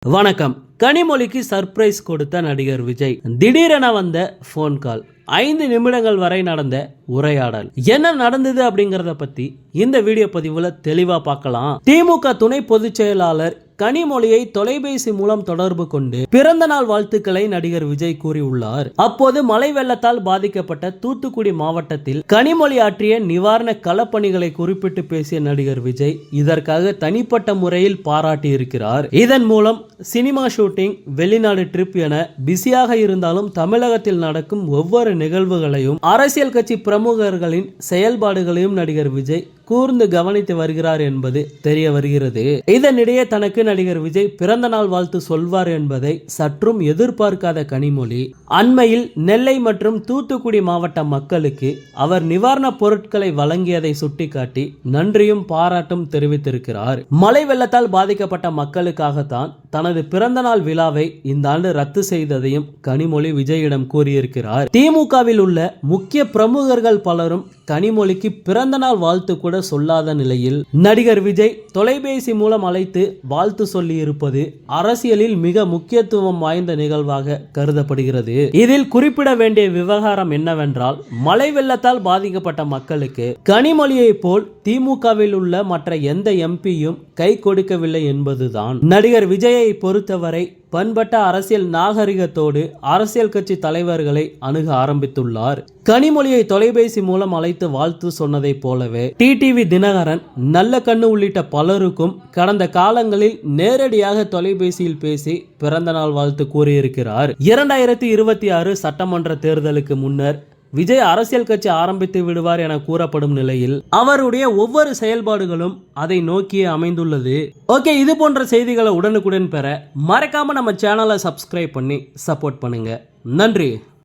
வணக்கம். கனிமொழிக்கு சர்ப்ரைஸ் கொடுத்த நடிகர் விஜய். திடீரென வந்த போன் கால், 5 நிமிடங்கள் வரை நடந்த உரையாடல், என்ன நடந்தது அப்படிங்கறத பத்தி இந்த வீடியோ பதிவுல தெளிவா பார்க்கலாம். திமுக துணை பொதுச் செயலாளர் கனிமொழியை தொலைபேசி மூலம் தொடர்பு கொண்டு பிறந்த நாள் வாழ்த்துக்களை நடிகர் விஜய் கூறியுள்ளார். அப்போது மழை வெள்ளத்தால் பாதிக்கப்பட்ட தூத்துக்குடி மாவட்டத்தில் கனிமொழி ஆற்றிய நிவாரண களப்பணிகளை குறிப்பிட்டு பேசிய நடிகர் விஜய் இதற்காக தனிப்பட்ட முறையில் பாராட்டி இருக்கிறார். இதன் மூலம் சினிமா ஷூட்டிங், வெளிநாடு ட்ரிப் என பிஸியாக இருந்தாலும் தமிழகத்தில் நடக்கும் ஒவ்வொரு நிகழ்வுகளையும், அரசியல் கட்சி பிரமுகர்களின் செயல்பாடுகளையும் நடிகர் விஜய் கூர்ந்து கவனித்து வருகிறார் என்பது தெரிய வருகிறது. இதனிடையே தனக்கு நடிகர் விஜய் பிறந்த நாள் வாழ்த்து சொல்வார் என்பதை சற்றும் எதிர்பார்க்காத கனிமொழி அண்மையில் நெல்லை மற்றும் தூத்துக்குடி மாவட்ட மக்களுக்கு அவர் நிவாரண பொருட்களை வழங்கியதை சுட்டிக்காட்டி நன்றியும் பாராட்டும் தெரிவித்திருக்கிறார். மழை வெள்ளத்தால் பாதிக்கப்பட்ட மக்களுக்காகத்தான் தனது பிறந்த நாள் விழாவை இந்த ஆண்டு ரத்து செய்ததையும் கனிமொழி விஜயிடம் கூறியிருக்கிறார். திமுகவில் உள்ள முக்கிய பிரமுகர்கள் பலரும் கனிமொழிக்கு பிறந்த நாள் வாழ்த்து கூட சொல்லாத நிலையில் நடிகர் விஜய் தொலைபேசி மூலம் அழைத்து வாழ்த்து சொல்லி இருப்பது அரசியலில் மிக முக்கியத்துவம் வாய்ந்த நிகழ்வாக கருதப்படுகிறது. இதில் குறிப்பிட வேண்டிய விவகாரம் என்னவென்றால், மழை வெள்ளத்தால் பாதிக்கப்பட்ட மக்களுக்கு கனிமொழியை போல் திமுகவில் உள்ள மற்ற எந்த எம்பியும் கை கொடுக்கவில்லை என்பதுதான். நடிகர் விஜயை பொறுத்தவரை பண்பட்ட அரசியல் நாகரிகத்தோடு அரசியல் கட்சி தலைவர்களை அணுக ஆரம்பித்துள்ளார். கனிமொழியை தொலைபேசி மூலம் அழைத்து வாழ்த்து சொன்னதை போலவே டிடிவி தினகரன், நல்ல கண்ணு உள்ளிட்ட பலருக்கும் கடந்த காலங்களில் நேரடியாக தொலைபேசியில் பேசி பிறந்த நாள் வாழ்த்து கூறியிருக்கிறார். 2026 சட்டமன்ற தேர்தலுக்கு முன்னர் விஜய் அரசியல் கட்சி ஆரம்பித்து விடுவார் என கூறப்படும் நிலையில் அவருடைய ஒவ்வொரு செயல்பாடுகளும் அதை நோக்கியே அமைந்துள்ளது. ஓகே, இது போன்ற செய்திகளை உடனுக்குடன் பெற மறக்காம நம்ம சேனலை சப்ஸ்கிரைப் பண்ணி சப்போர்ட் பண்ணுங்க. நன்றி.